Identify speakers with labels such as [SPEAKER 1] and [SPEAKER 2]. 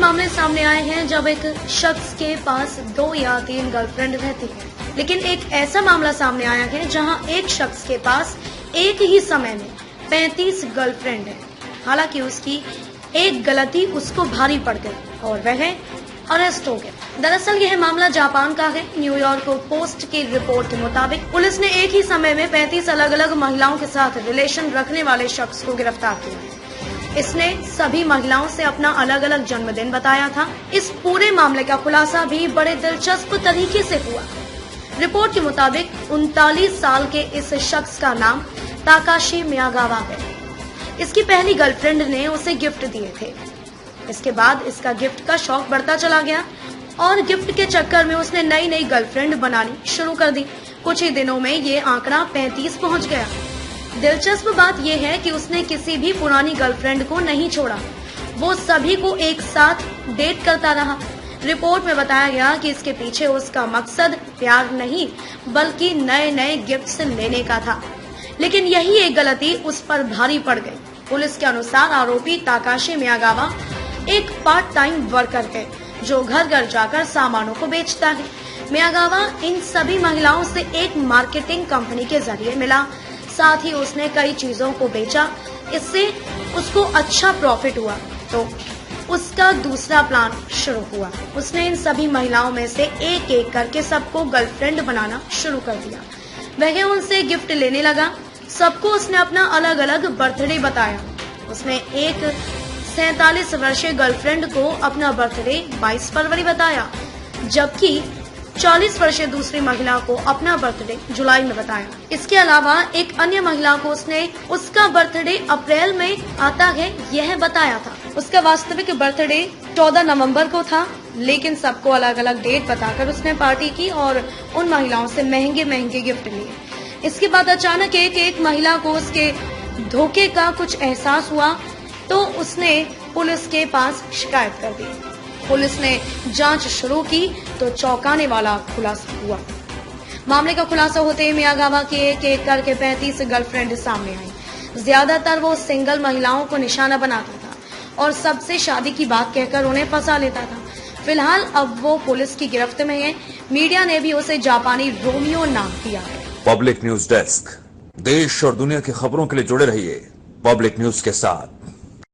[SPEAKER 1] मामले सामने आए हैं जब एक शख्स के पास 2 या 3 गर्लफ्रेंड रहती है, लेकिन एक ऐसा मामला सामने आया है जहां एक शख्स के पास एक ही समय में 35 गर्लफ्रेंड है। हालांकि उसकी एक गलती उसको भारी पड़ गई और वह अरेस्ट हो गया। दरअसल यह मामला जापान का है। न्यूयॉर्क पोस्ट की रिपोर्ट के मुताबिक पुलिस ने एक ही समय में 35 अलग अलग महिलाओं के साथ रिलेशन रखने वाले शख्स को गिरफ्तार किया है। इसने सभी महिलाओं से अपना अलग अलग जन्मदिन बताया था। इस पूरे मामले का खुलासा भी बड़े दिलचस्प तरीके से हुआ। रिपोर्ट के मुताबिक 39 साल के इस शख्स का नाम ताकाशी मियागावा है। इसकी पहली गर्लफ्रेंड ने उसे गिफ्ट दिए थे। इसके बाद इसका गिफ्ट का शौक बढ़ता चला गया और गिफ्ट के चक्कर में उसने नई नई गर्लफ्रेंड बनानी शुरू कर दी। कुछ ही दिनों में ये आंकड़ा 35 पहुंच गया। दिलचस्प बात यह है कि उसने किसी भी पुरानी गर्लफ्रेंड को नहीं छोड़ा। वो सभी को एक साथ डेट करता रहा। रिपोर्ट में बताया गया कि इसके पीछे उसका मकसद प्यार नहीं बल्कि नए नए गिफ्ट्स लेने का था। लेकिन यही एक गलती उस पर भारी पड़ गई। पुलिस के अनुसार आरोपी ताकाशी मियागावा एक पार्ट टाइम वर्कर है जो घर घर जाकर सामानों को बेचता है। मियागावा इन सभी महिलाओं से एक मार्केटिंग कंपनी के जरिए मिला। साथ ही उसने कई चीजों को बेचा। इससे उसको अच्छा प्रॉफिट हुआ तो उसका दूसरा प्लान शुरू हुआ। उसने इन सभी महिलाओं में से एक एक करके सबको गर्लफ्रेंड बनाना शुरू कर दिया। वह उनसे गिफ्ट लेने लगा। सबको उसने अपना अलग अलग बर्थडे बताया। उसने एक 47 वर्षीय गर्लफ्रेंड को अपना बर्थडे 22 फरवरी बताया, जबकि 40 वर्षीय दूसरी महिला को अपना बर्थडे जुलाई में बताया। इसके अलावा एक अन्य महिला को उसने उसका बर्थडे अप्रैल में आता है यह बताया था। उसका वास्तविक बर्थडे 14 नवंबर को था, लेकिन सबको अलग अलग डेट बताकर उसने पार्टी की और उन महिलाओं से महंगे महंगे गिफ्ट लिए। इसके बाद अचानक एक महिला को उसके धोखे का कुछ एहसास हुआ तो उसने पुलिस के पास शिकायत कर दी। पुलिस ने जांच शुरू की तो चौंकाने वाला खुलासा हुआ। मामले का खुलासा होते ही मियागावा की एक एक करके 35 गर्लफ्रेंड सामने आई। ज्यादातर वो सिंगल महिलाओं को निशाना बनाता था और सबसे शादी की बात कहकर उन्हें फंसा लेता था। फिलहाल अब वो पुलिस की गिरफ्त में है। मीडिया ने भी उसे जापानी रोमियो नाम दिया है।
[SPEAKER 2] पब्लिक न्यूज डेस्क, देश और दुनिया की खबरों के लिए जुड़े रहिए पब्लिक न्यूज के साथ।